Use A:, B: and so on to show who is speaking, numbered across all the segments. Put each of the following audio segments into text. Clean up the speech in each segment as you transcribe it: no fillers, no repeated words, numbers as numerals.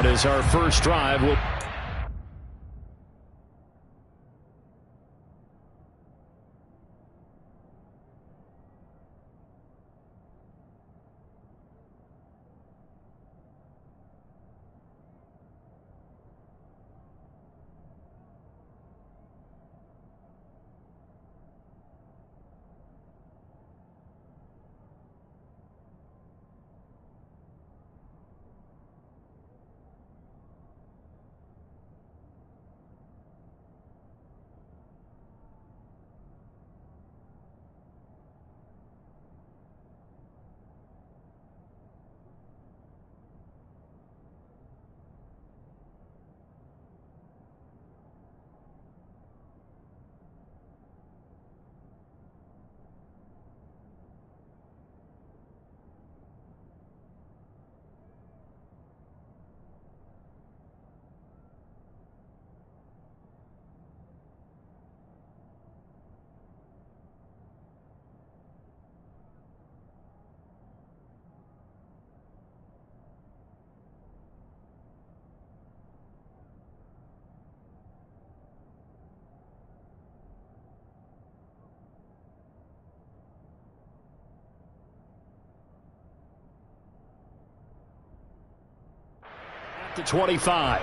A: As our first drive will. To 25.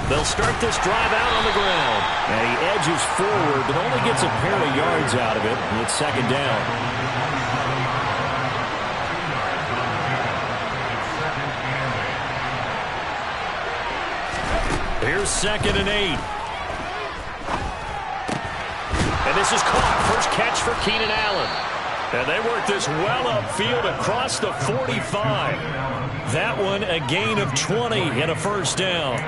A: They'll start this drive out on the ground. And he edges forward, but only gets a pair of yards out of it. And it's second down. Here's 2nd and 8. And this is caught. First catch for Keenan Allen. And they work this well upfield across the 45. That one a gain of 20 and a first down.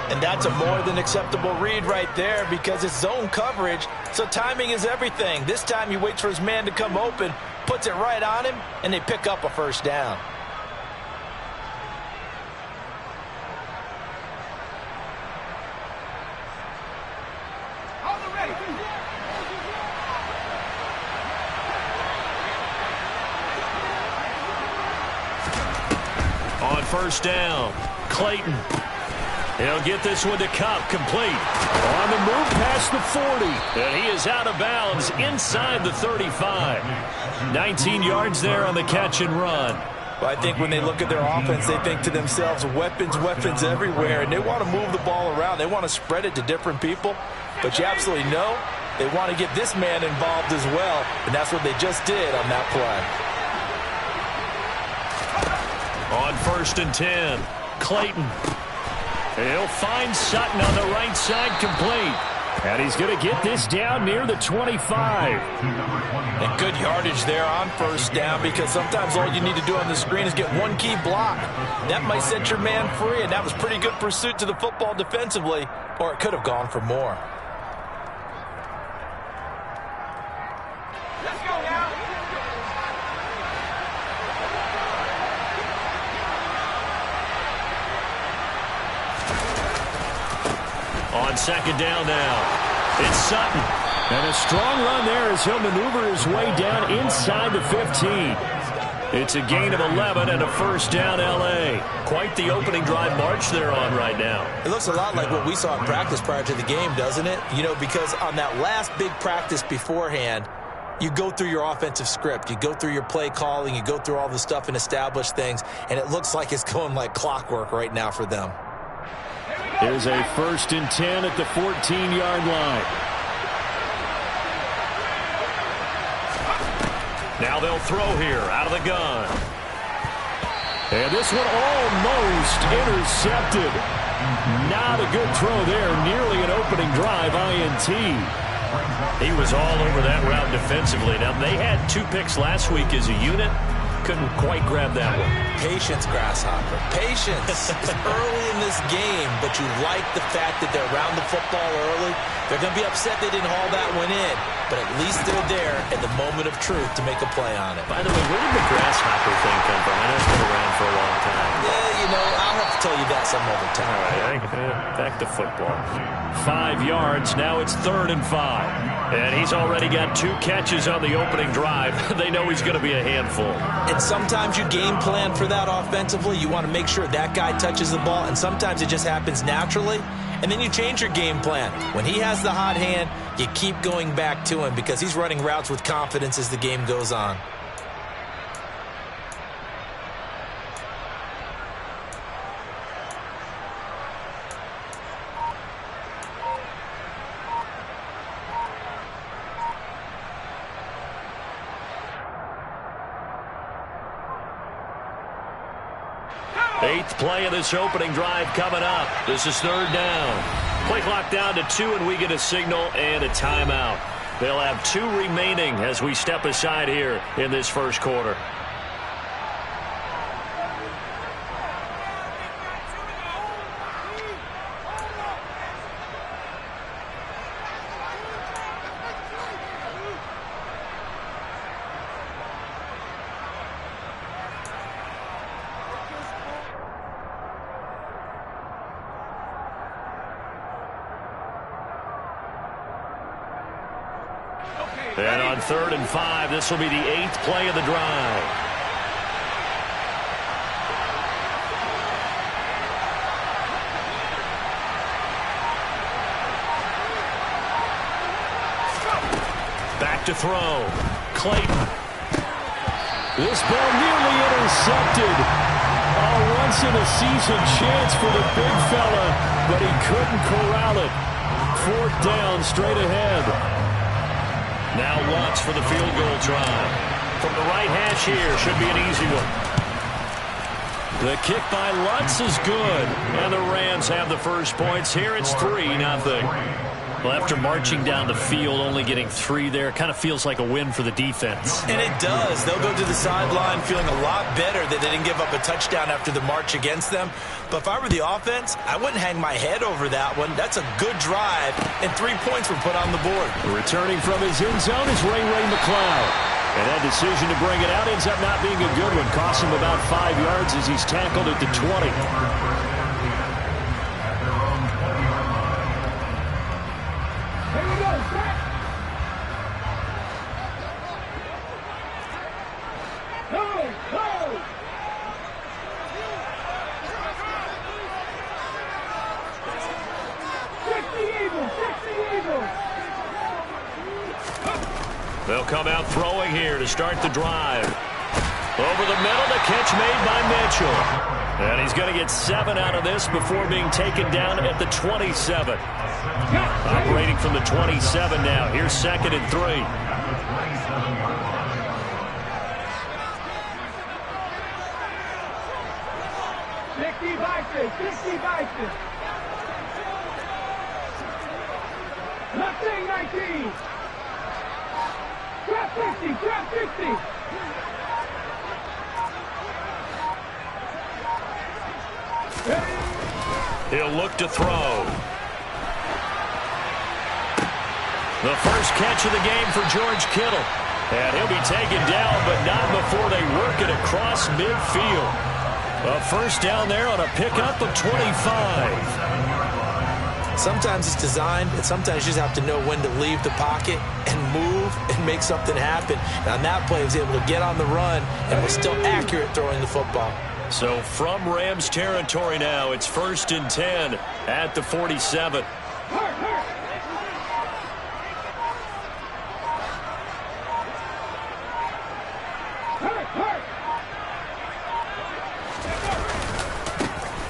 B: And that's a more than acceptable read right there because it's zone coverage, so timing is everything. This time he waits for his man to come open, puts it right on him, and they pick up a first down.
A: On first down, Clayton. He'll get this one to Cup, complete. On the move past the 40. And he is out of bounds inside the 35. 19 yards there on the catch and run.
B: Well, I think when they look at their offense, they think to themselves, weapons, weapons everywhere. And they want to move the ball around. They want to spread it to different people. But you absolutely know they want to get this man involved as well. And that's what they just did on that play.
A: On 1st and 10, Clayton. He'll find Sutton on the right side, complete. And he's going to get this down near the 25.
B: And good yardage there on first down because sometimes all you need to do on the screen is get one key block. That might set your man free, and that was pretty good pursuit to the football defensively, or it could have gone for more.
C: Let's go now.
A: On 2nd down now, it's Sutton. And a strong run there as he'll maneuver his way down inside the 15. It's a gain of 11 and a first down, L.A. Quite the opening drive march they're on right now.
B: It looks a lot like what we saw in practice prior to the game, doesn't it? You know, because on that last big practice beforehand, you go through your offensive script. You go through your play calling. You go through all the stuff and establish things. And it looks like it's going like clockwork right now for them.
A: There's a 1st and 10 at the 14-yard line. Now they'll throw here out of the gun. And this one almost intercepted. Not a good throw there. Nearly an opening drive INT. He was all over that route defensively. Now, they had 2 picks last week as a unit. Couldn't quite grab that one.
B: Patience, Grasshopper. Patience. It's early in this game, but you like the fact that they're around the football early. They're going to be upset they didn't haul that one in, but at least they're there at the moment of truth to make a play on it.
A: By the way, where did the Grasshopper thing come from? I know it's been around for a long time.
B: Yeah, you know, I'll have to tell you that some other time.
A: All right, back to football. 5 yards. Now it's 3rd and 5. And he's already got 2 catches on the opening drive. They know he's going to be a handful.
B: And sometimes you game plan for that offensively. You want to make sure that guy touches the ball, and sometimes it just happens naturally. And then you change your game plan. When he has the hot hand, you keep going back to him because he's running routes with confidence as the game goes on.
A: Eighth play of this opening drive coming up. This is 3rd down. Play clock down to 2, and we get a signal and a timeout. They'll have 2 remaining as we step aside here in this first quarter. And on 3rd and 5, this will be the 8th play of the drive. Back to throw. Clayton. This ball nearly intercepted. A once-in-a-season chance for the big fella, but he couldn't corral it. 4th down straight ahead. Now Lutz for the field goal try. From the right hash here, should be an easy one. The kick by Lutz is good. And the Rams have the first points here. It's 3-0. Well, after marching down the field, only getting 3 there, kind of feels like a win for the defense.
B: And it does. They'll go to the sideline feeling a lot better that they didn't give up a touchdown after the march against them. But if I were the offense, I wouldn't hang my head over that one. That's a good drive, and 3 points were put on the board.
A: Returning from his end zone is Ray McLeod. And that decision to bring it out ends up not being a good one. Cost him about 5 yards as he's tackled at the 20. They'll come out throwing here to start the drive. Over the middle, the catch made by Mitchell. And he's going to get 7 out of this before being taken down at the 27. Operating from the 27 now. Here's 2nd and 3.
C: Nothing, 19. Drop 50, drop 50.
A: He'll look to throw. The first catch of the game for George Kittle. And he'll be taken down, but not before they work it across midfield. A first down there on a pickup of 25.
B: Sometimes it's designed, and sometimes you just have to know when to leave the pocket and move and make something happen. And on that play, he was able to get on the run and was still accurate throwing the football.
A: So from Rams territory now, it's 1st and 10 at the 47.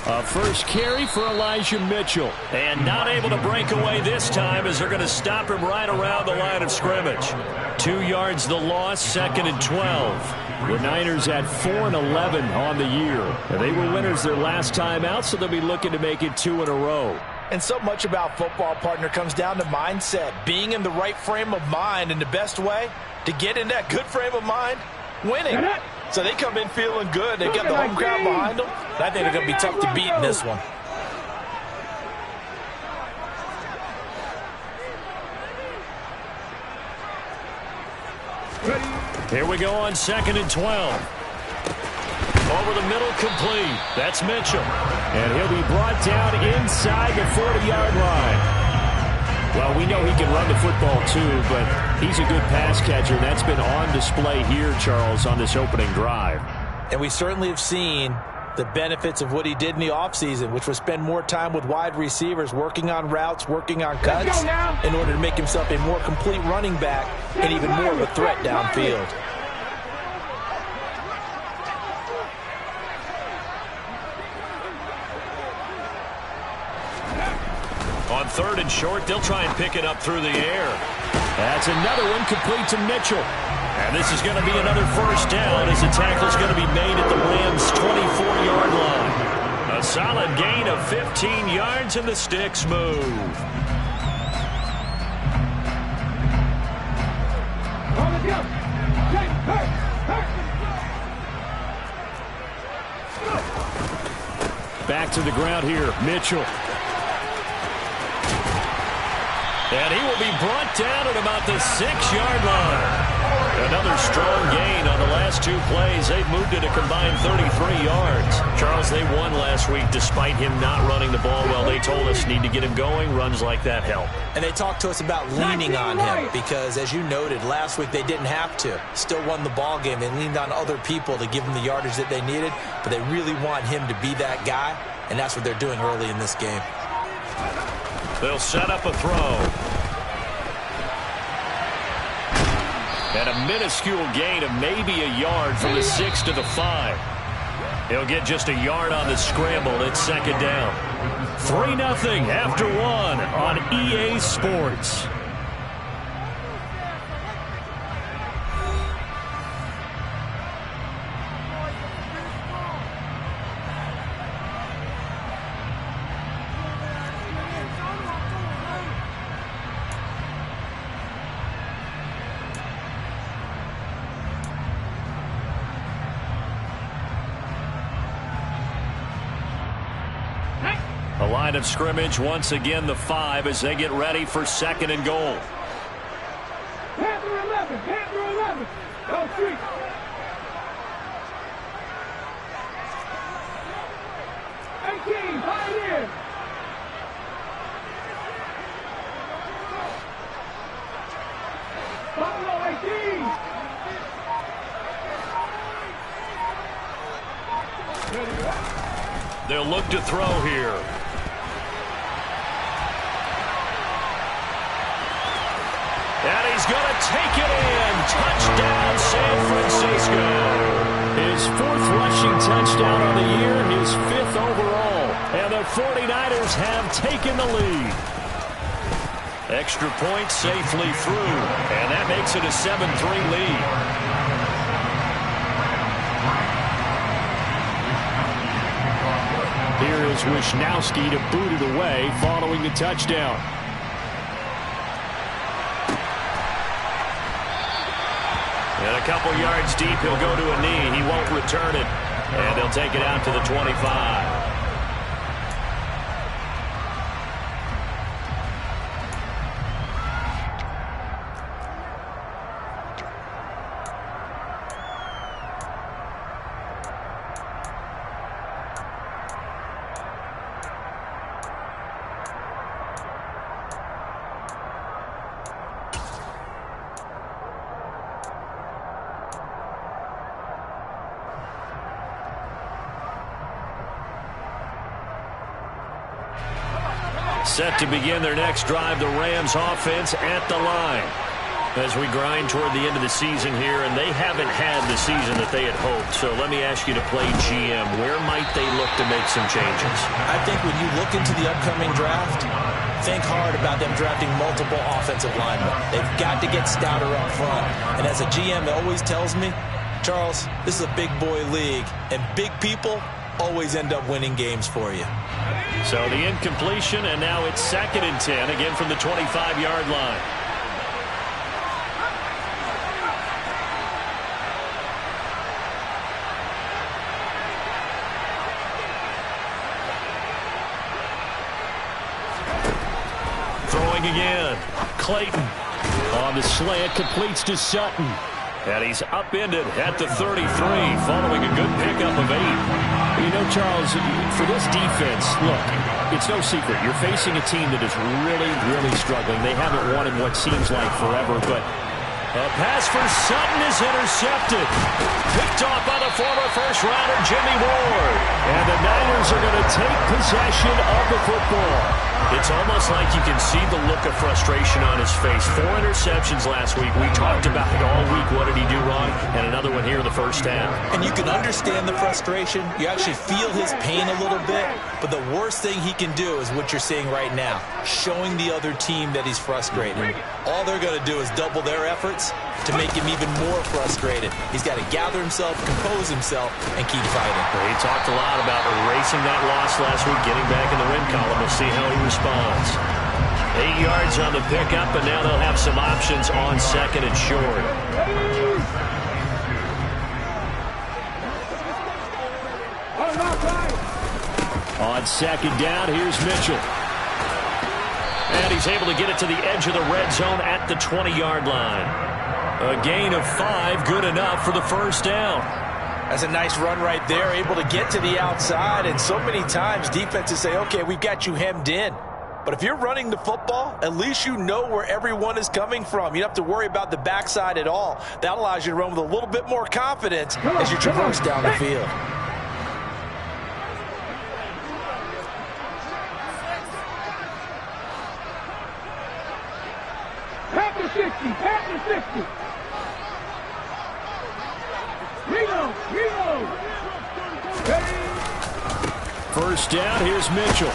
A: A first carry for Elijah Mitchell. And not able to break away this time as they're going to stop him right around the line of scrimmage. 2 yards the loss, 2nd and 12. The Niners at 4-11 on the year. And they were winners their last time out, so they'll be looking to make it 2 in a row.
B: And so much about football, partner, comes down to mindset. Being in the right frame of mind, and the best way to get in that good frame of mind, winning. So they come in feeling good. They've got the home crowd behind them. I think they're going to be tough to beat in this one.
A: Here we go on 2nd and 12. Over the middle, complete. That's Mitchell. And he'll be brought down inside the 40-yard line. Well, we know he can run the football too, but he's a good pass catcher. That's been on display here, Charles, on this opening drive.
B: And we certainly have seen the benefits of what he did in the offseason, which was spend more time with wide receivers, working on routes, working on cuts, in order to make himself a more complete running back and even more of a threat downfield.
A: On 3rd and short, they'll try and pick it up through the air. That's another one complete to Mitchell. And this is going to be another first down as the tackle's going to be made at the Rams' 24-yard line. A solid gain of 15 yards, and the sticks move. Back to the ground here, Mitchell. And he will be brought down at about the 6-yard line. Another strong gain on the last 2 plays. They've moved it a combined 33 yards. Charles, they won last week despite him not running the ball well. They told us need to get him going. Runs like that help.
B: And they talked to us about leaning on him because, as you noted, last week they didn't have to. Still won the ball game. They leaned on other people to give them the yardage that they needed, but they really want him to be that guy, and that's what they're doing early in this game.
A: They'll set up a throw. And a minuscule gain of maybe a yard from the 6 to the 5. He'll get just a yard on the scramble. It's 2nd down. 3-0 after 1 on EA Sports. A line of scrimmage, once again the 5 as they get ready for 2nd and goal.
C: Panther 11, Panther 11. Go 3. Pioneer. Buffalo 18.
A: They'll look to throw here. And he's going to take it in. Touchdown, San Francisco. His 4th rushing touchdown on the year, his 5th overall. And the 49ers have taken the lead. Extra point safely through. And that makes it a 7-3 lead. Here is Wisnowski to boot it away following the touchdown. And a couple yards deep, he'll go to a knee. He won't return it. And they'll take it out to the 25. Set to begin their next drive, the Rams offense at the line. As we grind toward the end of the season here, and they haven't had the season that they had hoped. So let me ask you to play GM. Where might they look to make some changes?
B: I think when you look into the upcoming draft, think hard about them drafting multiple offensive linemen. They've got to get stouter up front. And as a GM, it always tells me, Charles, this is a big boy league, and big people always end up winning games for you.
A: So the incompletion, and now it's 2nd and 10, again from the 25-yard line. Throwing again. Clayton on the slant, completes to Sutton. And he's upended at the 33, following a good pickup of 8. You know, Charles, for this defense, look, it's no secret. You're facing a team that is really, really struggling. They haven't won in what seems like forever, but a pass for Sutton is intercepted. Picked off by the former first-rounder Jimmy Ward. And the Niners are going to take possession of the football. It's almost like you can see the look of frustration on his face. 4 interceptions last week. We talked about it all week. What did he do wrong? And another one here in the first half.
B: And you can understand the frustration. You actually feel his pain a little bit. But the worst thing he can do is what you're seeing right now, showing the other team that he's frustrated. All they're going to do is double their efforts to make him even more frustrated. He's got to gather himself, compose himself, and keep fighting.
A: He talked a lot about erasing that loss last week, getting back in the win column. We'll see how he responds. 8 yards on the pickup, and now they'll have some options on 2nd and short. On 2nd down, here's Mitchell. And he's able to get it to the edge of the red zone at the 20-yard line. A gain of 5, good enough for the first down.
B: That's a nice run right there, able to get to the outside. And so many times defenses say, okay, we've got you hemmed in. But if you're running the football, at least you know where everyone is coming from. You don't have to worry about the backside at all. That allows you to run with a little bit more confidence as you traverse down the field.
C: After 60, after 60. Reload.
A: First down, here's Mitchell.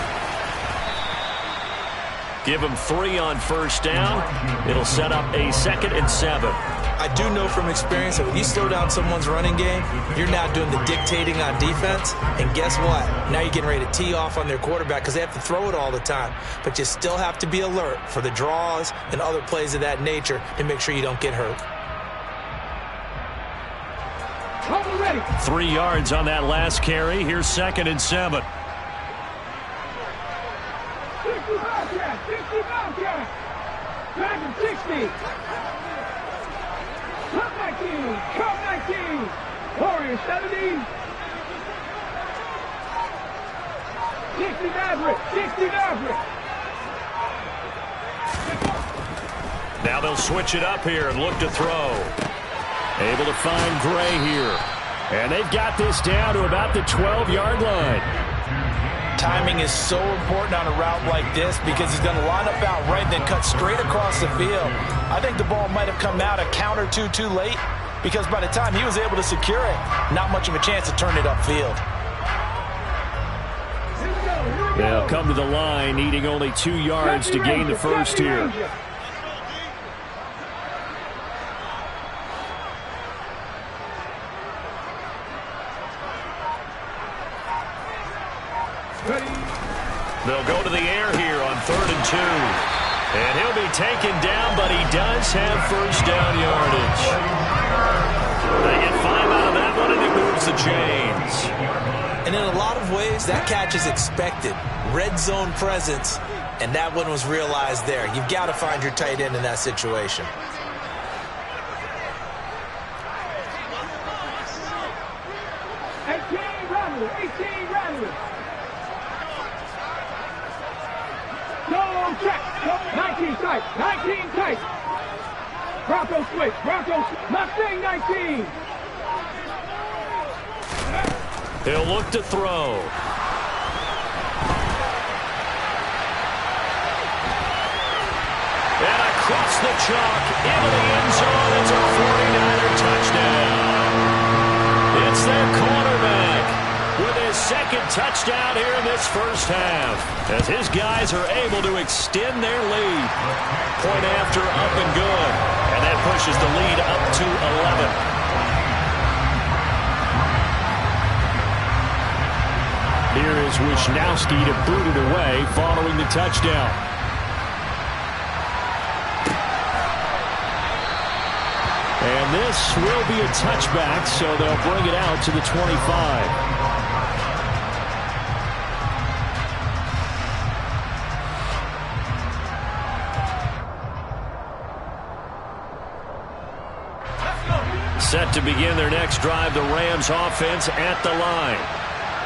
A: Give him 3 on first down. It'll set up a 2nd and 7.
B: I do know from experience that when you slow down someone's running game, you're now doing the dictating on defense. And guess what? Now you're getting ready to tee off on their quarterback because they have to throw it all the time. But you still have to be alert for the draws and other plays of that nature to make sure you don't get hurt.
A: 3 yards on that last carry. Here's 2nd and 7.
C: 65 yards. 60. Come 19. Warriors 70. 60 Maverick.
A: Now they'll switch it up here and look to throw. Able to find Gray here. And they've got this down to about the 12-yard line.
B: Timing is so important on a route like this because he's going to line up out right and then cut straight across the field. I think the ball might have come out a count or two too late because by the time he was able to secure it, not much of a chance to turn it upfield.
A: They'll come to the line, needing only 2 yards to gain the first here. They'll go to the air here on 3rd and 2. And he'll be taken down, but he does have first down yardage. They get 5 out of that one, and it moves the chains.
B: And in a lot of ways, that catch is expected. Red zone presence, and that one was realized there. You've got to find your tight end in that situation.
C: Check. 19 tight. Bronco switch. Mustang 19.
A: He'll look to throw. And a across the chalk into the end zone. It's a 49er touchdown. It's their quarterback with his second touchdown here in this first half, as his guys are able to extend their lead. Point after up and good, and that pushes the lead up to 11. Here is Wisnowski to boot it away following the touchdown. And this will be a touchback, so they'll bring it out to the 25. Set to begin their next drive, the Rams offense at the line.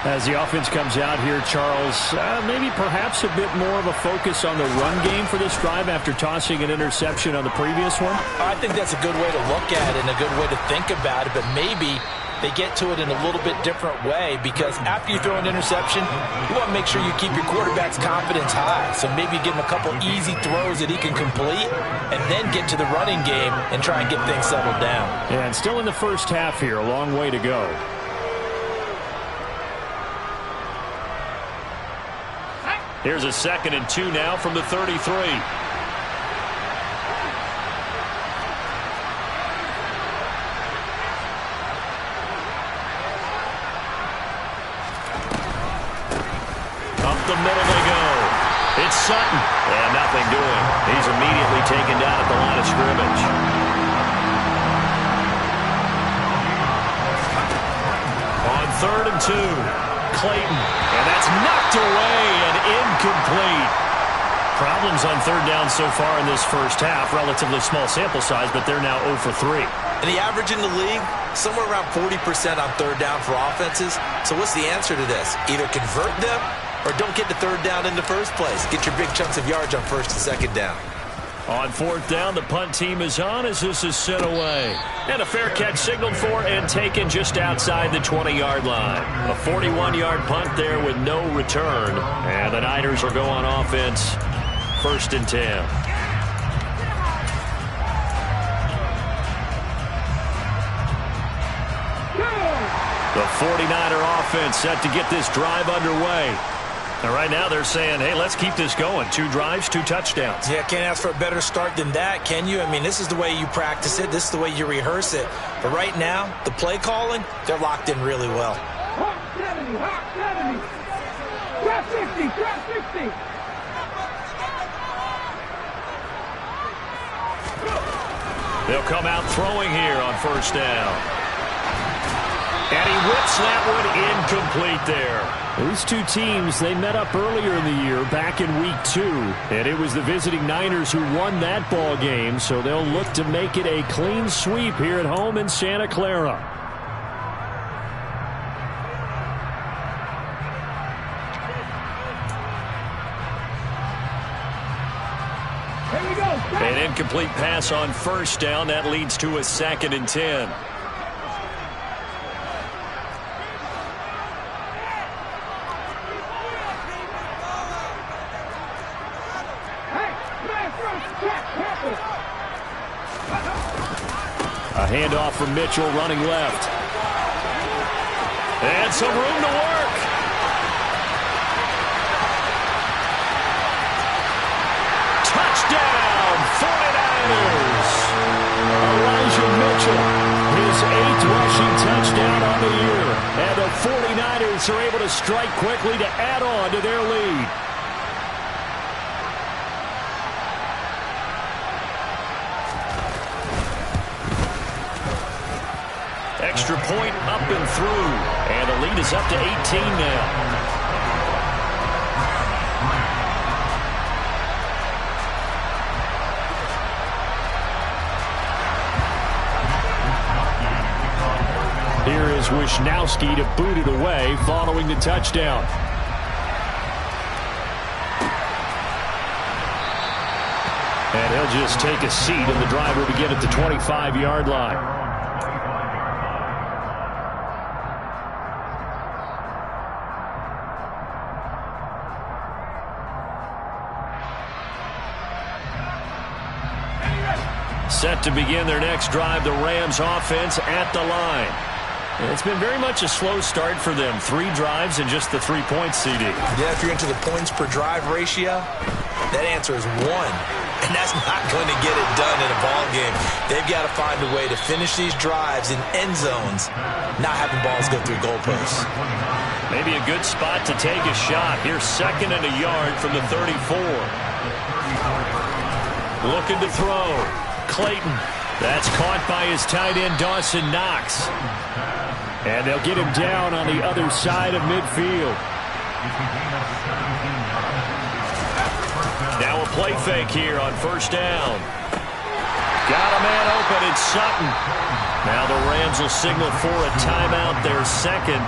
A: As the offense comes out here, Charles, maybe perhaps a bit more of a focus on the run game for this drive after tossing an interception on the previous one?
B: I think that's a good way to look at it and a good way to think about it, but maybe they get to it in a little bit different way, because after you throw an interception, you want to make sure you keep your quarterback's confidence high. So maybe give him a couple easy throws that he can complete and then get to the running game and try and get things settled down.
A: And still in the first half here, a long way to go. Here's a 2nd and 2 now from the 33. Up the middle they go. It's Sutton. And nothing doing. He's immediately taken down at the line of scrimmage. On 3rd and 2. Clayton, and that's knocked away and incomplete. Problems on 3rd down so far in this first half. Relatively small sample size, but they're now 0 for 3.
B: And the average in the league, somewhere around 40% on 3rd down for offenses. So what's the answer to this? Either convert them or don't get to 3rd down in the first place. Get your big chunks of yards on 1st and 2nd down.
A: On 4th down, the punt team is on as this is sent away. And a fair catch signaled for and taken just outside the 20-yard line. A 41-yard punt there with no return. And the Niners will go on offense, 1st and 10. The 49er offense set to get this drive underway. And right now they're saying, hey, let's keep this going. 2 drives, 2 touchdowns.
B: Yeah, can't ask for a better start than that, can you? I mean, this is the way you practice it. This is the way you rehearse it. But right now, the play calling, they're locked in really well.
C: Hot 70, hot 70. Trap 60, trap 60.
A: They'll come out throwing here on 1st down. And he whips that one incomplete there. These two teams, they met up earlier in the year, back in week 2. And it was the visiting Niners who won that ball game, so they'll look to make it a clean sweep here at home in Santa Clara.
C: Here we go.
A: An incomplete pass on 1st down. That leads to a 2nd and 10. A handoff from Mitchell running left. And some room to work. Touchdown, 49ers. Elijah Mitchell, his 8th rushing touchdown on the year. And the 49ers are able to strike quickly to add on to their lead. Extra point up and through. And the lead is up to 18 now. Here is Wisnowski to boot it away following the touchdown. And he'll just take a seat, and the drive will begin at the 25-yard line. Set to begin their next drive, the Rams offense at the line. It's been very much a slow start for them. 3 drives and just the 3 points, CD.
B: Yeah, if you're into the points per drive ratio, that answer is 1. And that's not going to get it done in a ball game. They've got to find a way to finish these drives in end zones, not having balls go through goalposts.
A: Maybe a good spot to take a shot. Here's 2nd and a yard from the 34. Looking to throw. Clayton. That's caught by his tight end, Dawson Knox. And they'll get him down on the other side of midfield. Now a play fake here on 1st down. Got a man open, it's Sutton. Now the Rams will signal for a timeout, their 2nd.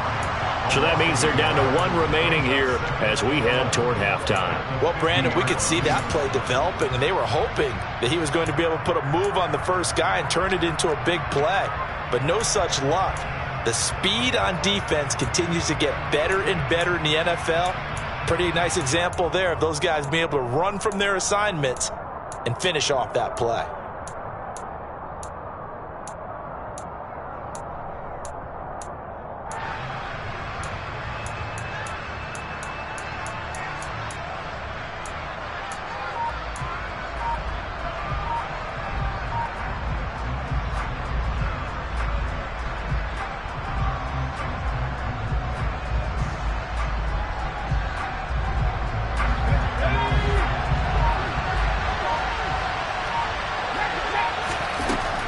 A: So that means they're down to 1 remaining here as we head toward halftime.
B: Well, Brandon, we could see that play developing, and they were hoping that he was going to be able to put a move on the first guy and turn it into a big play. But no such luck. The speed on defense continues to get better and better in the NFL. Pretty nice example there of those guys being able to run from their assignments and finish off that play.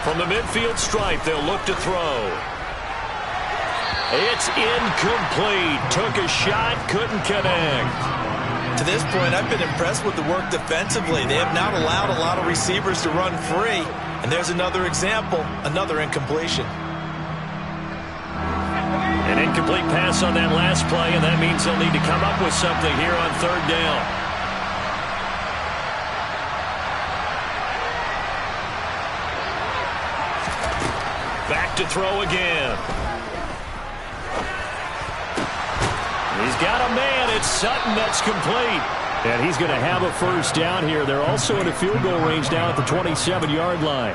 A: From the midfield stripe, they'll look to throw. It's incomplete. Took a shot, couldn't connect.
B: To this point, I've been impressed with the work defensively. They have not allowed a lot of receivers to run free. And there's another example, another incompletion.
A: An incomplete pass on that last play, and that means they'll need to come up with something here on 3rd down. Back to throw again. He's got a man. It's Sutton. That's complete. And he's going to have a 1st down here. They're also in a field goal range down at the 27-yard line.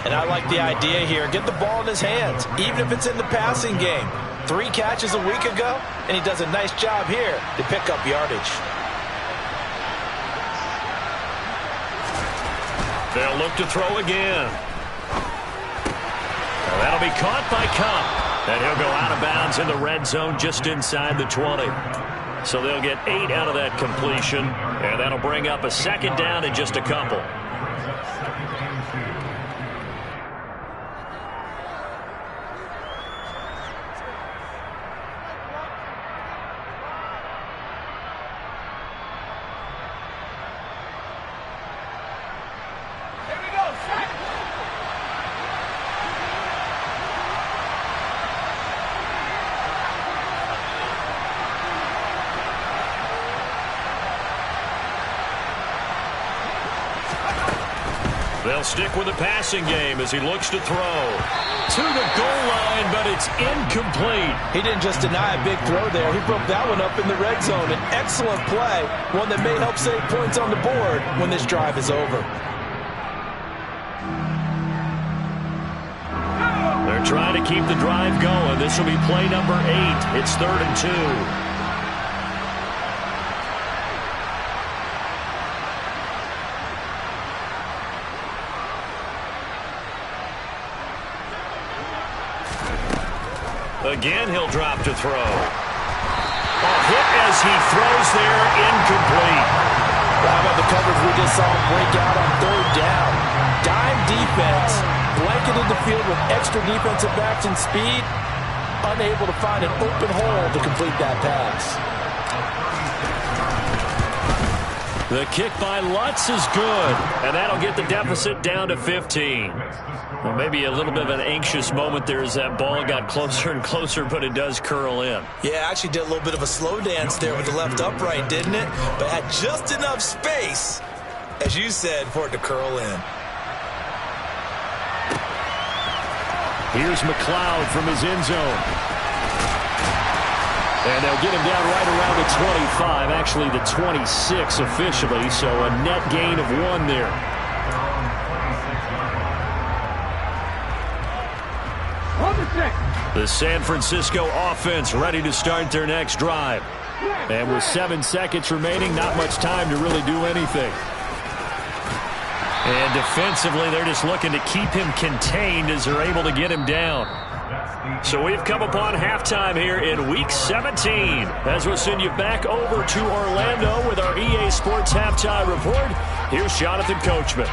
B: And I like the idea here. Get the ball in his hands, even if it's in the passing game. 3 catches a week ago, and he does a nice job here to pick up yardage.
A: They'll look to throw again. That'll be caught by Cup. And he'll go out of bounds in the red zone just inside the 20. So they'll get 8 out of that completion. And that'll bring up a 2nd down in just a couple. They'll stick with the passing game as he looks to throw. To the goal line, but it's incomplete.
B: He didn't just deny a big throw there. He broke that one up in the red zone. An excellent play, one that may help save points on the board when this drive is over.
A: They're trying to keep the drive going. This will be play number 8. It's 3rd and 2. Again, he'll drop to throw. A hit as he throws there, incomplete.
B: How about the coverage we just saw break out on 3rd down? Dime defense, blanketed the field with extra defensive backs and speed, unable to find an open hole to complete that pass.
A: The kick by Lutz is good, and that'll get the deficit down to 15. Well, maybe a little bit of an anxious moment there as that ball got closer and closer, but it does curl in.
B: Yeah, actually did a little bit of a slow dance there with the left upright, didn't it? But had just enough space, as you said, for it to curl in.
A: Here's McLeod from his end zone. And they'll get him down right around the 25, actually the 26 officially, so a net gain of 1 there. The San Francisco offense ready to start their next drive. And with 7 seconds remaining, not much time to really do anything. And defensively, they're just looking to keep him contained as they're able to get him down. So we've come upon halftime here in Week 17. As we'll send you back over to Orlando with our EA Sports Halftime Report, here's Jonathan Coachman.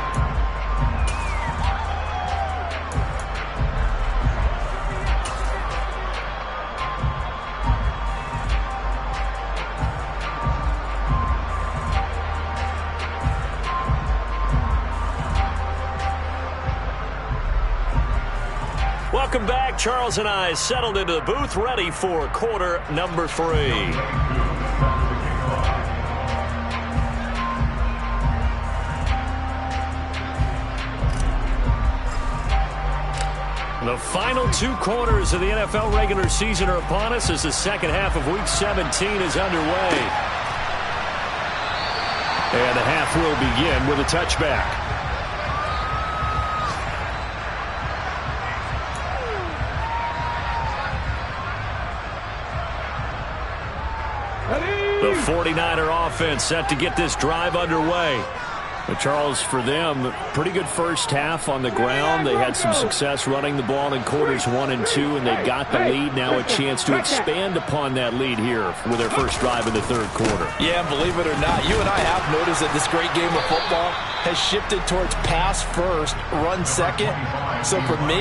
A: Welcome back. Charles and I settled into the booth, ready for quarter number 3. The final 2 quarters of the NFL regular season are upon us as the second half of Week 17 is underway. And the half will begin with a touchback. The 49er offense set to get this drive underway. But Charles, for them, pretty good first half on the ground. They had some success running the ball in quarters 1 and 2, and they got the lead. Now a chance to expand upon that lead here with their first drive in the third quarter.
B: Yeah, believe it or not, you and I have noticed that this great game of football has shifted towards pass first, run second. So for me,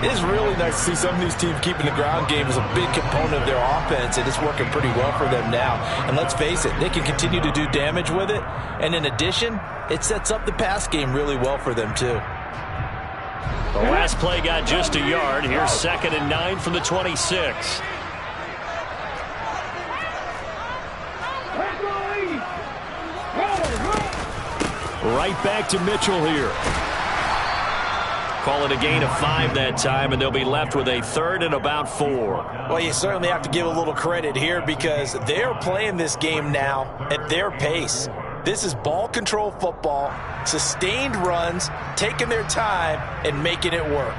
B: it is really nice to see some of these teams keeping the ground game as a big component of their offense, and it's working pretty well for them now. And let's face it, they can continue to do damage with it. And in addition, it sets up the pass game really well for them, too.
A: The last play got just a yard. Here's 2nd and 9 from the 26. Right back to Mitchell here. Call it a gain of 5 that time, and they'll be left with a 3rd and about 4.
B: Well, you certainly have to give a little credit here because they're playing this game now at their pace. This is ball control football, sustained runs, taking their time, and making it work.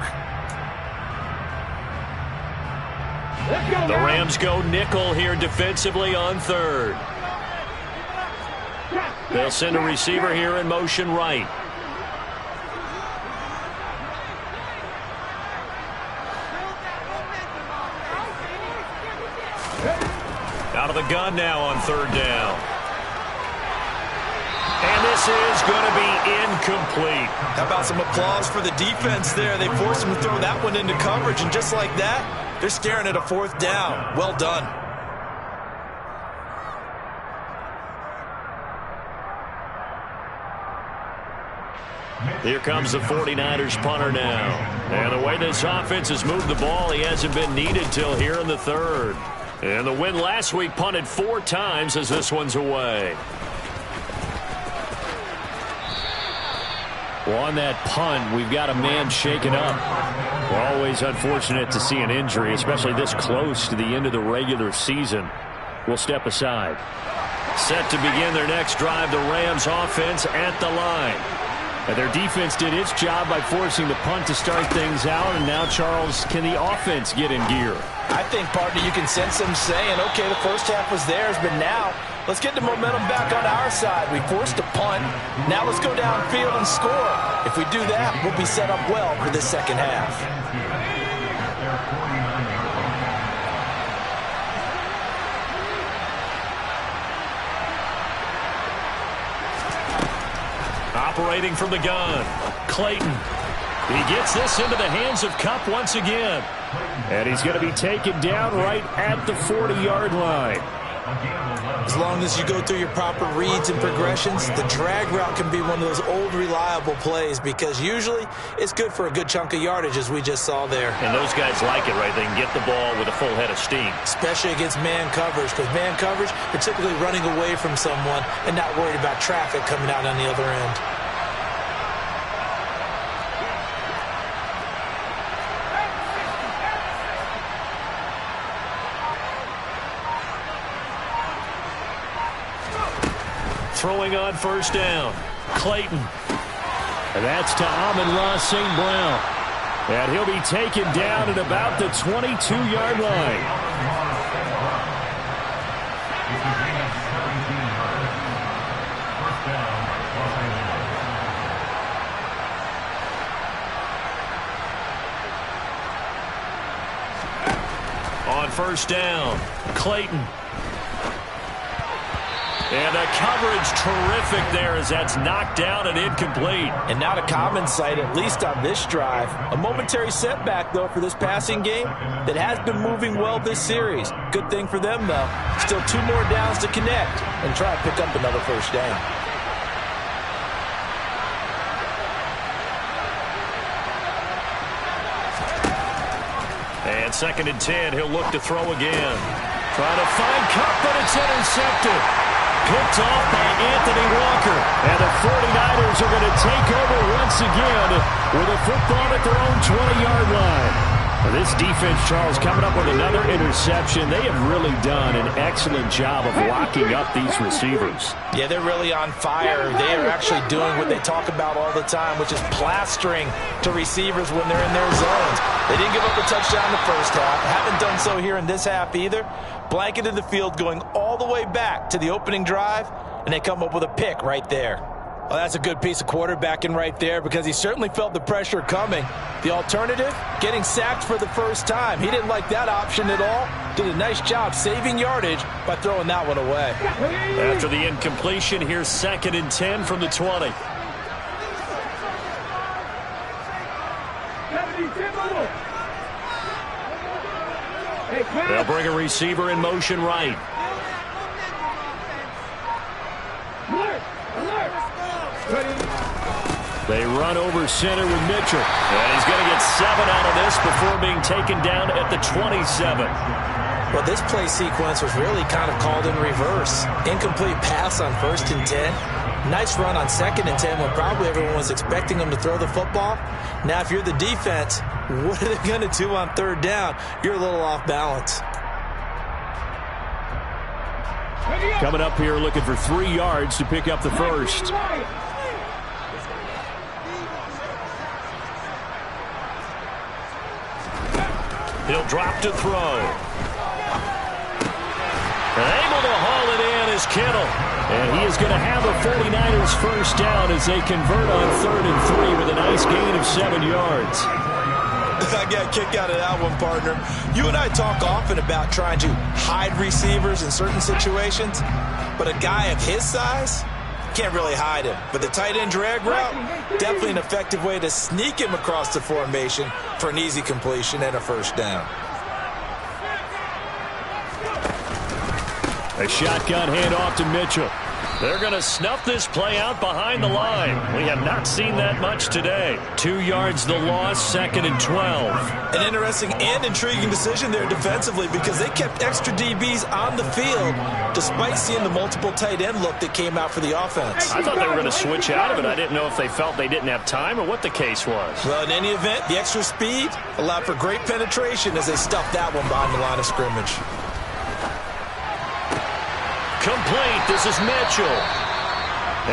A: The Rams go nickel here defensively on 3rd. They'll send a receiver here in motion right. Out of the gun now on 3rd down. And this is going to be incomplete.
B: How about some applause for the defense there? They forced him to throw that one into coverage, and just like that, they're staring at a 4th down. Well done.
A: Here comes the 49ers punter now. And the way this offense has moved the ball, he hasn't been needed till here in the 3rd. And the win last week punted 4 times as this one's away. Well, on that punt, we've got a man shaken up. We're always unfortunate to see an injury, especially this close to the end of the regular season. We'll step aside. Set to begin their next drive, the Rams offense at the line. And their defense did its job by forcing the punt to start things out. And now, Charles, can the offense get in gear?
B: I think, partner, you can sense them saying, okay, the first half was theirs, but now let's get the momentum back on our side. We forced a punt. Now let's go downfield and score. If we do that, we'll be set up well for this second half.
A: Operating from the gun, Clayton. He gets this into the hands of Kupp once again. And he's going to be taken down right at the 40-yard line.
B: As long as you go through your proper reads and progressions, the drag route can be one of those old reliable plays because usually it's good for a good chunk of yardage, as we just saw there.
A: And those guys like it, right? They can get the ball with a full head of steam.
B: Especially against man coverage, because man coverage, they're typically running away from someone and not worried about traffic coming out on the other end.
A: Throwing on first down, Clayton. And that's to Amon-Ra St. Brown. And he'll be taken down at about the 22-yard line. On first down, Clayton. And the coverage terrific there as that's knocked down and incomplete.
B: And not a common sight, at least on this drive. A momentary setback, though, for this passing game that has been moving well this series. Good thing for them, though. Still 2 more downs to connect and try to pick up another first down.
A: And 2nd and 10, he'll look to throw again. Trying to find Cup, but it's intercepted. Picked off by Anthony Walker. And the 49ers are going to take over once again with a football at their own 20-yard line. Well, this defense, Charles, coming up with another interception. They have really done an excellent job of locking up these receivers.
B: Yeah, they're really on fire. They are actually doing what they talk about all the time, which is plastering to receivers when they're in their zones. They didn't give up a touchdown in the first half. Haven't done so here in this half either. Blanketed the field going all the way back to the opening drive, and they come up with a pick right there. Well, that's a good piece of quarterbacking right there because he certainly felt the pressure coming. The alternative, getting sacked for the first time. He didn't like that option at all. Did a nice job saving yardage by throwing that one away.
A: After the incompletion, here's 2nd and 10 from the 20. They'll bring a receiver in motion right. They run over center with Mitchell. And he's going to get 7 out of this before being taken down at the 27.
B: Well, this play sequence was really kind of called in reverse. Incomplete pass on 1st and 10. Nice run on 2nd and 10 when probably everyone was expecting him to throw the football. Now, if you're the defense, what are they going to do on 3rd down? You're a little off balance.
A: Coming up here looking for 3 yards to pick up the first. He'll drop to throw. And able to haul it in is Kittle. And he is going to have a 49ers first down as they convert on 3rd and 3 with a nice gain of 7 yards.
B: I got a kick out of that one, partner. You and I talk often about trying to hide receivers in certain situations, but a guy of his size can't really hide him. But the tight end drag route, definitely an effective way to sneak him across the formation for an easy completion and a first down.
A: A shotgun handoff to Mitchell. They're going to snuff this play out behind the line. We have not seen that much today. 2 yards the loss, 2nd and 12.
B: An interesting and intriguing decision there defensively because they kept extra DBs on the field despite seeing the multiple tight end look that came out for the offense.
A: I thought they were going to switch out of it. I didn't know if they felt they didn't have time or what the case was.
B: Well, in any event, the extra speed allowed for great penetration as they stuffed that one behind the line of scrimmage.
A: Complete. This is Mitchell.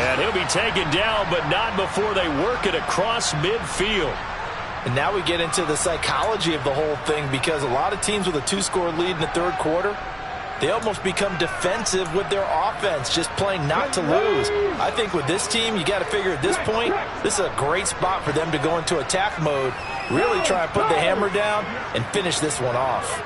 A: And he'll be taken down, but not before they work it across midfield.
B: And now we get into the psychology of the whole thing because a lot of teams with a 2-score lead in the 3rd quarter, they almost become defensive with their offense, just playing not to lose. I think with this team, you got to figure at this point, this is a great spot for them to go into attack mode, really try and put the hammer down and finish this one off.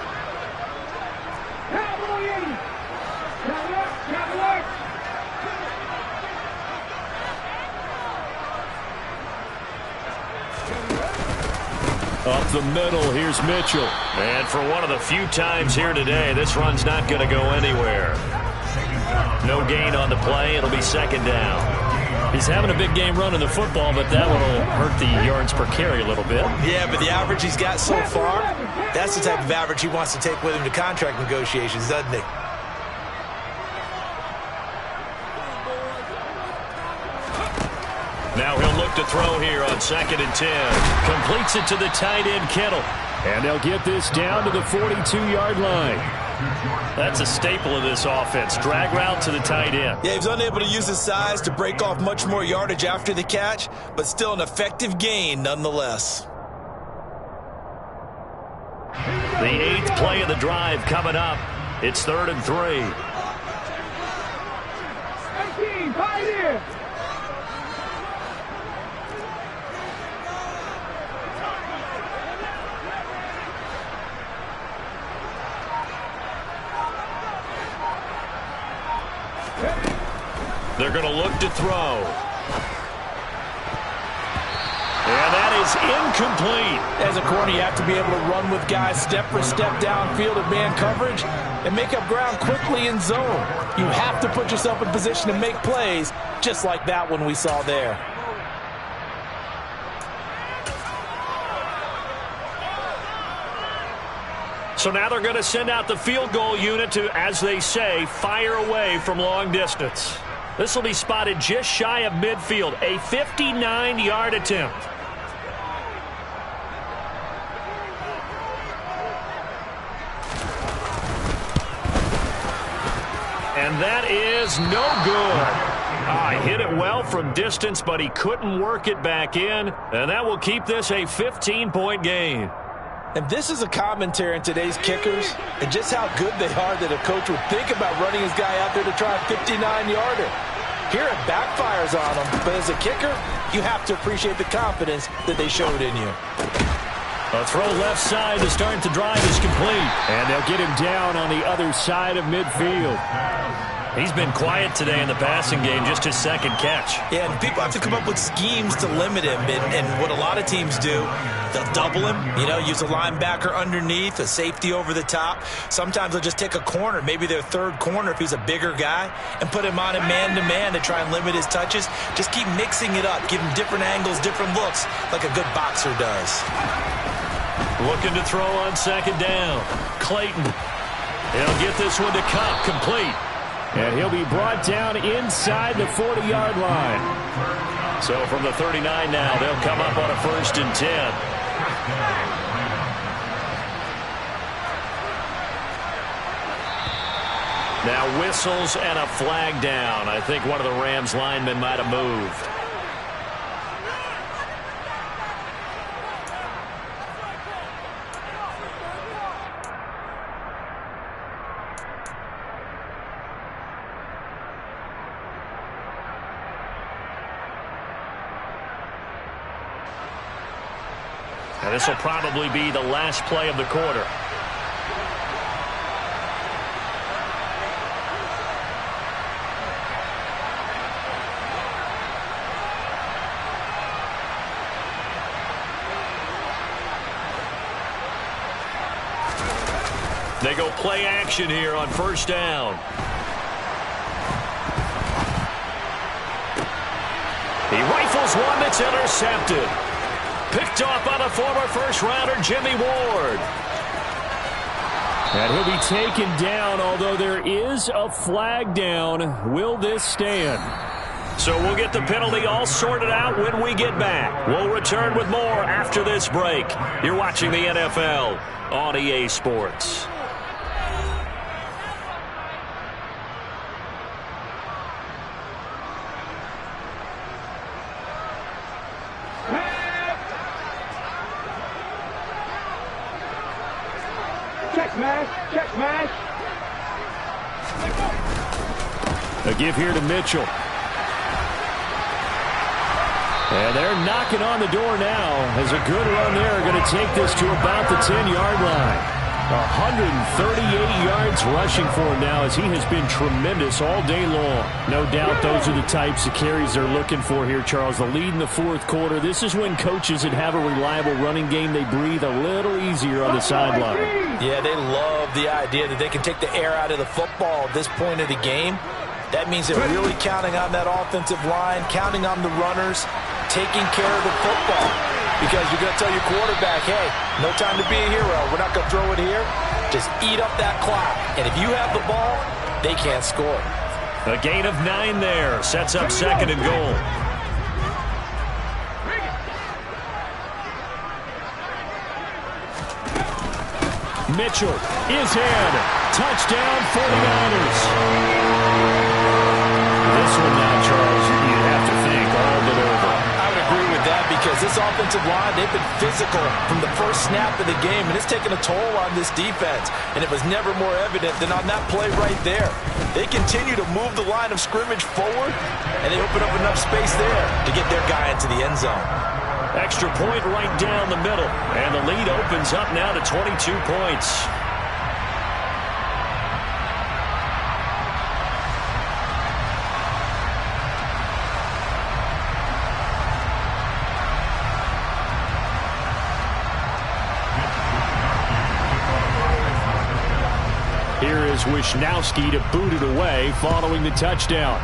A: Up the middle, here's Mitchell. And for one of the few times here today, this run's not going to go anywhere. No gain on the play. It'll be 2nd down. He's having a big game running the football, but that will hurt the yards per carry a little bit.
B: Yeah, but the average he's got so far, that's the type of average he wants to take with him to contract negotiations, doesn't he?
A: Now he'll look to throw here on 2nd and 10. Completes it to the tight end, Kittle. And they'll get this down to the 42-yard line. That's a staple of this offense. Drag route to the tight end.
B: Yeah, he was unable to use his size to break off much more yardage after the catch, but still an effective gain nonetheless.
A: The 8th play of the drive coming up. It's 3rd and 3.
C: 18, Pioneer.
A: They're going to look to throw. And that is incomplete.
B: As a corner, you have to be able to run with guys step for step downfield in man coverage and make up ground quickly in zone. You have to put yourself in position to make plays, just like that one we saw there.
A: So now they're going to send out the field goal unit to, as they say, fire away from long distance. This will be spotted just shy of midfield, a 59-yard attempt. And that is no good. Hit it well from distance, but he couldn't work it back in, and that will keep this a 15-point game.
B: And this is a commentary on today's kickers and just how good they are that a coach would think about running his guy out there to try a 59-yarder. Here it backfires on him, but as a kicker, you have to appreciate the confidence that they showed in you.
A: A throw left side to start the drive is complete. And they'll get him down on the other side of midfield. He's been quiet today in the passing game, just his 2nd catch.
B: Yeah, and people have to come up with schemes to limit him. And what a lot of teams do, they'll double him, use a linebacker underneath, a safety over the top. Sometimes they'll just take a corner, maybe their 3rd corner if he's a bigger guy, and put him on a man-to-man to try and limit his touches. Just keep mixing it up, give him different angles, different looks, like a good boxer does.
A: Looking to throw on 2nd down. Clayton. He'll get this one to Cup, complete. And he'll be brought down inside the 40-yard line. So from the 39 now, they'll come up on a 1st and 10. Now whistles and a flag down. I think one of the Rams linemen might have moved. Now this will probably be the last play of the quarter. They go play action here on 1st down. He rifles one that's intercepted. Picked off by the former first-rounder, Jimmy Ward. And he'll be taken down, although there is a flag down. Will this stand? So we'll get the penalty all sorted out when we get back. We'll return with more after this break. You're watching the NFL on EA Sports.
C: Check smash.
A: A give here to Mitchell. And they're knocking on the door now as a good run there. Going to take this to about the 10-yard line. 138 yards rushing for him now as he has been tremendous all day long. No doubt those are the types of carries they're looking for here, Charles. The lead in the 4th quarter. This is when coaches that have a reliable running game, they breathe a little easier on the sideline.
B: Yeah, they love the idea that they can take the air out of the football at this point of the game. That means they're really counting on that offensive line, counting on the runners, taking care of the football. Because you're going to tell your quarterback, hey, no time to be a hero. We're not going to throw it here. Just eat up that clock. And if you have the ball, they can't score.
A: A gain of 9 there. Sets up 2nd and goal. Mitchell is in. Touchdown 49ers. This one now, Charles, you have to think all but over.
B: I would agree with that because this this offensive line, they've been physical from the first snap of the game, and it's taken a toll on this defense. And it was never more evident than on that play right there. They continue to move the line of scrimmage forward, and they open up enough space there to get their guy into the end zone.
A: Extra point right down the middle, and the lead opens up now to 22 points. Here is Wisnowski to boot it away following the touchdown.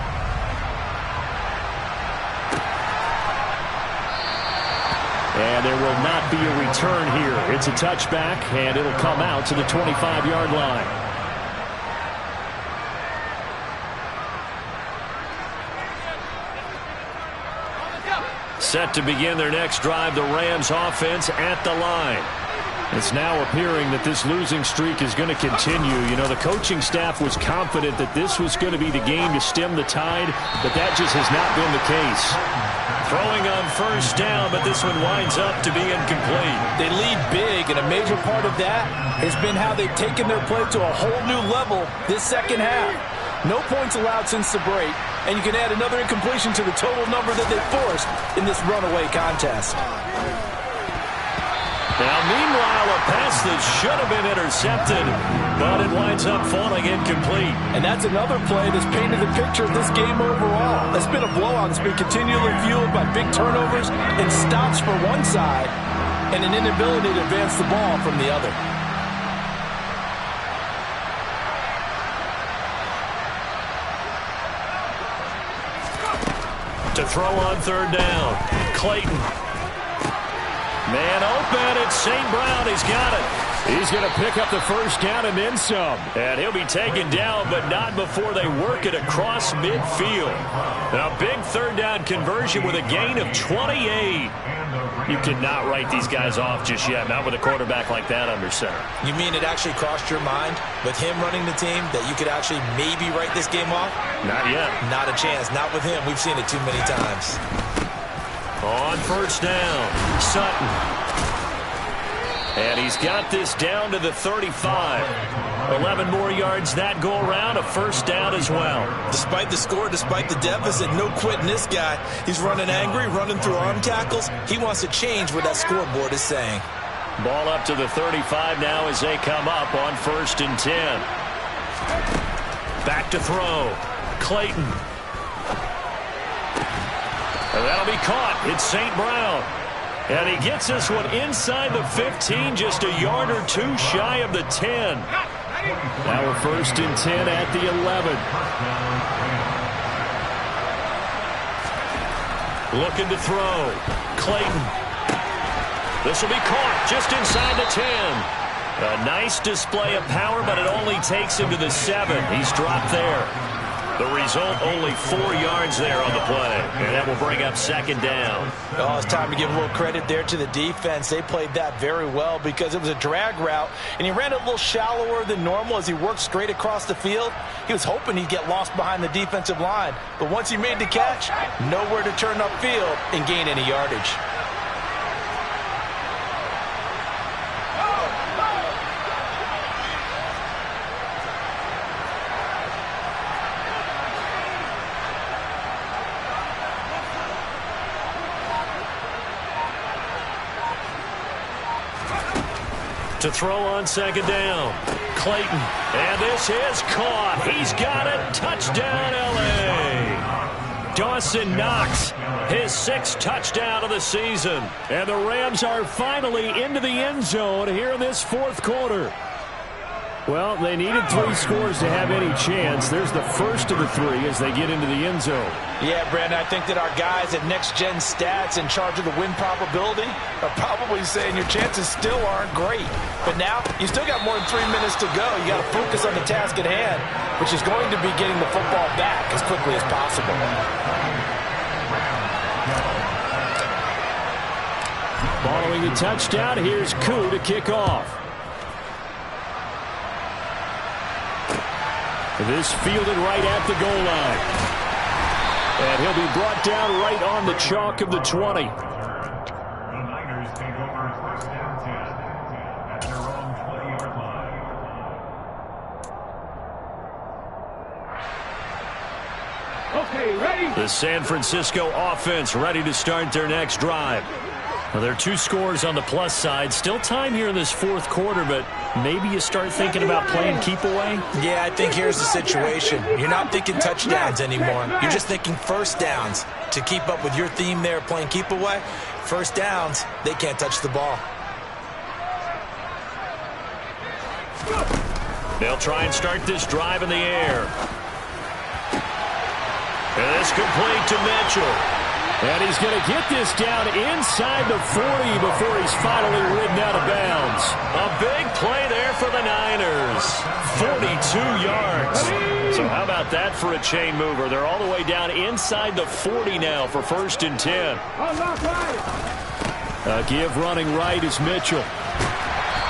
A: And there will not be a return here. It's a touchback, and it'll come out to the 25-yard line. Set to begin their next drive, the Rams offense at the line. It's now appearing that this losing streak is going to continue. You know, the coaching staff was confident that this was going to be the game to stem the tide, but that just has not been the case. Throwing on first down, but this one winds up to be incomplete.
B: They lead big, and a major part of that has been how they've taken their play to a whole new level this second half. No points allowed since the break, and you can add another incompletion to the total number that they forced in this runaway contest.
A: Now, meanwhile, a pass that should have been intercepted, but it winds up falling incomplete.
B: And that's another play that's painted the picture of this game overall. That's been a blowout that's been continually fueled by big turnovers and stops for one side and an inability to advance the ball from the other.
A: To throw on third down, Clayton. Man open, it's St. Brown. He's got it. He's going to pick up the first down and then some. And he'll be taken down, but not before they work it across midfield. Now, big third down conversion with a gain of 28. You cannot write these guys off just yet, not with a quarterback like that under center.
B: You mean it actually crossed your mind with him running the team that you could actually maybe write this game off?
A: Not yet.
B: Not a chance. Not with him. We've seen it too many times.
A: On first down, Sutton. And he's got this down to the 35. 11 more yards that go around, a first down as well.
B: Despite the score, despite the deficit, no quitting this guy. He's running angry, running through arm tackles. He wants to change what that scoreboard is saying.
A: Ball up to the 35 now as they come up on 1st and 10. Back to throw. Clayton. And that'll be caught. It's St. Brown. And he gets this one inside the 15, just a yard or two shy of the 10. Now we're 1st and 10 at the 11. Looking to throw. Clayton. This will be caught just inside the 10. A nice display of power, but it only takes him to the 7. He's dropped there. The result, only 4 yards there on the play. And that will bring up 2nd down.
B: Oh, it's time to give a little credit there to the defense. They played that very well because it was a drag route, and he ran it a little shallower than normal as he worked straight across the field. He was hoping he'd get lost behind the defensive line. But once he made the catch, nowhere to turn upfield and gain any yardage.
A: To throw on 2nd down, Clayton. And this is caught. He's got it. Touchdown, L.A. Dawson Knox, his 6th touchdown of the season. And the Rams are finally into the end zone here in this 4th quarter. Well, they needed 3 scores to have any chance. There's the first of the 3 as they get into the end zone.
B: Yeah, Brandon, I think that our guys at Next Gen Stats in charge of the win probability are probably saying your chances still aren't great. But now, you still got more than 3 minutes to go. You got to focus on the task at hand, which is going to be getting the football back as quickly as possible.
A: Following the touchdown, here's Koo to kick off. This fielded right at the goal line. And he'll be brought down right on the chalk of the 20.
C: Okay, ready?
A: The San Francisco offense ready to start their next drive. Well, there are 2 scores on the plus side. Still time here in this fourth quarter, but maybe you start thinking about playing keep away?
B: Yeah, I think here's the situation. You're not thinking touchdowns anymore. You're just thinking first downs. To keep up with your theme there, playing keep away, first downs, they can't touch the ball.
A: They'll try and start this drive in the air. And it's complete to Mitchell. And he's going to get this down inside the 40 before he's finally ridden out of bounds. A big play there for the Niners. 42 yards. So how about that for a chain mover? They're all the way down inside the 40 now for 1st and 10. A give running right is Mitchell.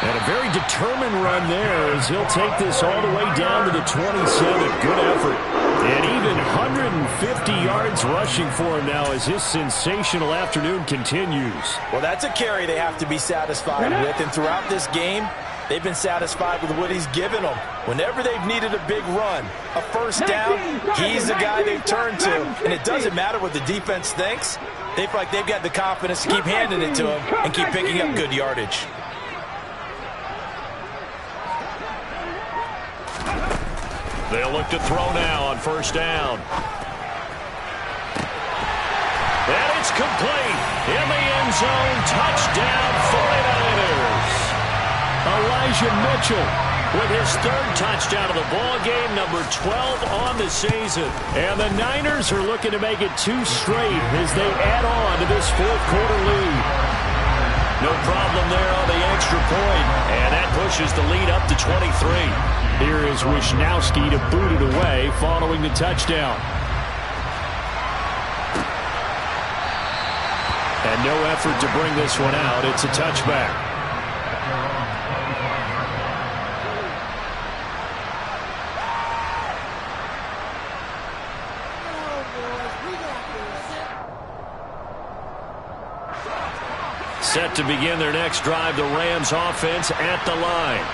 A: And a very determined run there as he'll take this all the way down to the 27. Good effort. And even 150 yards rushing for him now as his sensational afternoon continues.
B: Well, that's a carry they have to be satisfied with. And throughout this game, they've been satisfied with what he's given them. Whenever they've needed a big run, a first down, he's the guy they've turned to. And it doesn't matter what the defense thinks. They feel like they've got the confidence to keep handing it to him and keep picking up good yardage.
A: They'll look to throw now on 1st down. And it's complete. In the end zone, touchdown 49ers. Elijah Mitchell with his 3rd touchdown of the ball game, number 12 on the season. And the Niners are looking to make it 2 straight as they add on to this fourth quarter lead. No problem there on the extra point, and that pushes the lead up to 23. Here is Wisnowski to boot it away following the touchdown. And no effort to bring this one out. It's a touchback. Set to begin their next drive, the Rams offense at the line.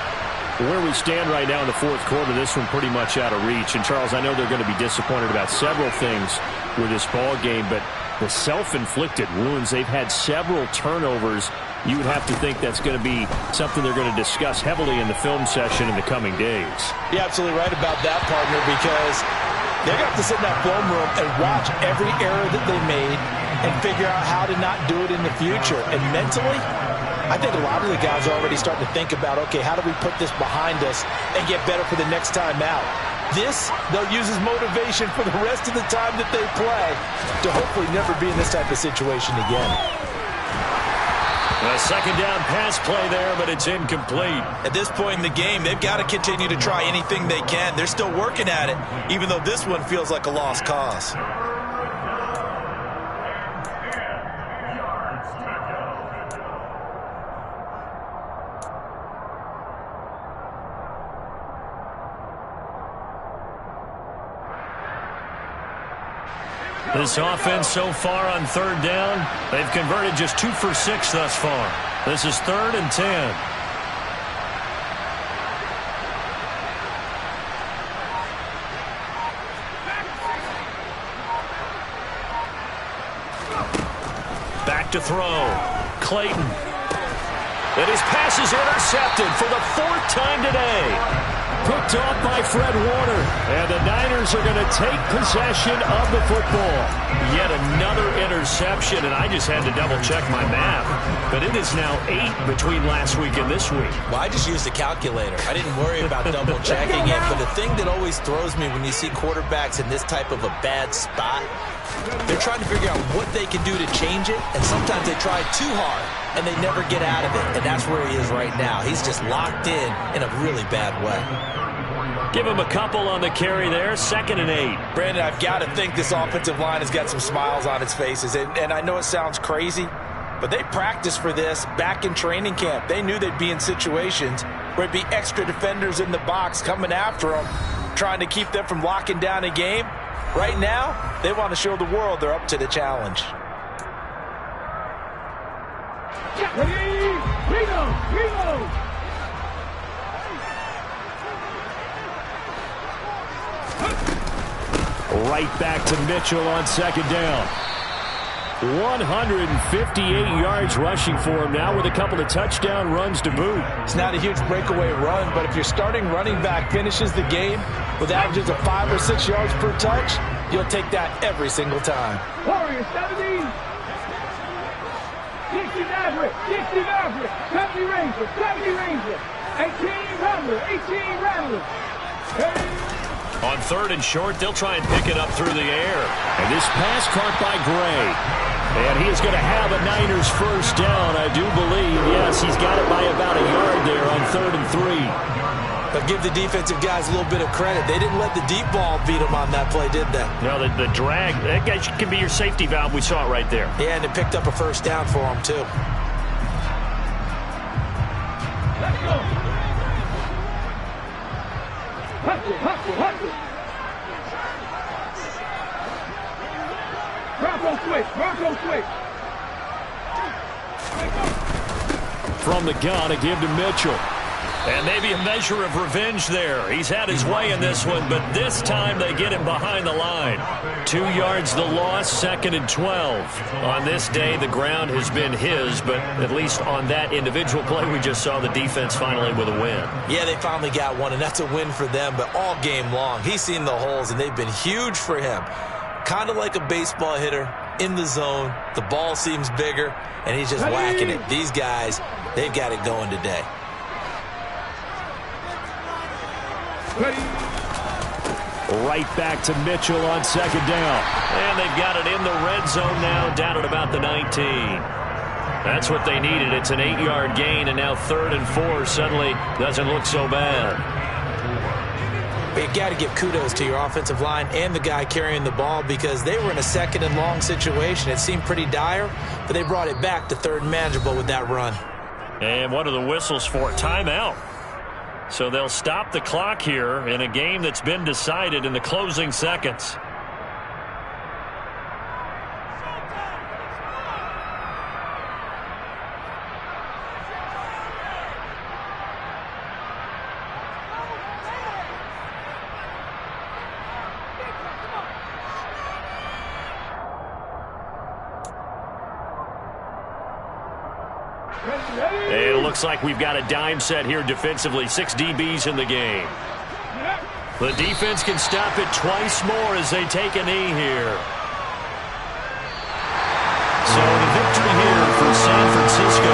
A: Where we stand right now in the fourth quarter, this one pretty much out of reach. And, Charles, I know they're going to be disappointed about several things with this ball game, but the self-inflicted wounds, they've had several turnovers. You would have to think that's going to be something they're going to discuss heavily in the film session in the coming days.
B: You're absolutely right about that, partner, because they're going to have to sit in that film room and watch every error that they made and figure out how to not do it in the future. And mentally, I think a lot of the guys are already starting to think about, okay, how do we put this behind us and get better for the next time out? This, they'll use as motivation for the rest of the time that they play to hopefully never be in this type of situation again.
A: A 2nd down pass play there, but it's incomplete.
B: At this point in the game, they've got to continue to try anything they can. They're still working at it, even though this one feels like a lost cause.
A: This offense so far on 3rd down, they've converted just 2 for 6 thus far. This is 3rd and 10. Back to throw. Clayton. And his pass is intercepted for the 4th time today. Picked off by Fred Warner. And the Niners are going to take possession of the football. Yet another interception, and I just had to double-check my math. But it is now 8 between last week and this week.
B: Well, I just used a calculator. I didn't worry about double-checking it. But the thing that always throws me when you see quarterbacks in this type of a bad spot, they're trying to figure out what they can do to change it. And sometimes they try too hard, and they never get out of it. And that's where he is right now. He's just locked in a really bad way.
A: Give him a couple on the carry there. 2nd and 8.
B: Brandon, I've got to think this offensive line has got some smiles on its faces. And I know it sounds crazy, but they practiced for this back in training camp. They knew they'd be in situations where it'd be extra defenders in the box coming after them, trying to keep them from locking down a game. Right now, they want to show the world they're up to the challenge.
C: Reload!
A: Right back to Mitchell on second down. 158 yards rushing for him now with a couple of touchdown runs to boot.
B: It's not a huge breakaway run, but if your starting running back finishes the game with averages of 5 or 6 yards per touch, you'll take that every single time.
C: Warriors 70. 60 Maverick. 60 Maverick. 70 Ranger. 70 Ranger. 18 Rattler. 18 Rattler.
A: On third and short, they'll try and pick it up through the air. And this pass caught by Gray. And he is going to have a Niners first down, I do believe. Yes, he's got it by about a yard there on 3rd and 3.
B: But give the defensive guys a little bit of credit. They didn't let the deep ball beat them on that play, did they?
A: No, the drag, that guy can be your safety valve. We saw it right there.
B: Yeah, and it picked up a first down for them, too.
C: Let's go. Hustle, hustle, hustle. Bronco switch, Bronco switch.
A: From the gun, a give to Mitchell. And maybe a measure of revenge there. He's had his way in this one, but this time they get him behind the line. 2 yards the loss, 2nd and 12. On this day, the ground has been his, but at least on that individual play, we just saw the defense finally with a win.
B: Yeah, they finally got one, and that's a win for them, but all game long, he's seen the holes, and they've been huge for him. Kind of like a baseball hitter in the zone. The ball seems bigger, and he's just whacking it. These guys, they've got it going today.
A: Right back to Mitchell on second down. And they've got it in the red zone now, down at about the 19. That's what they needed. It's an 8-yard gain, and now 3rd and 4 suddenly doesn't look so bad.
B: You got to give kudos to your offensive line and the guy carrying the ball because they were in a 2nd and long situation. It seemed pretty dire, but they brought it back to 3rd and manageable with that run.
A: And what are the whistles for? Timeout. So they'll stop the clock here in a game that's been decided in the closing seconds. And it looks like we've got a dime set here defensively. 6 DBs in the game. The defense can stop it twice more as they take a knee here. So the victory here for San Francisco.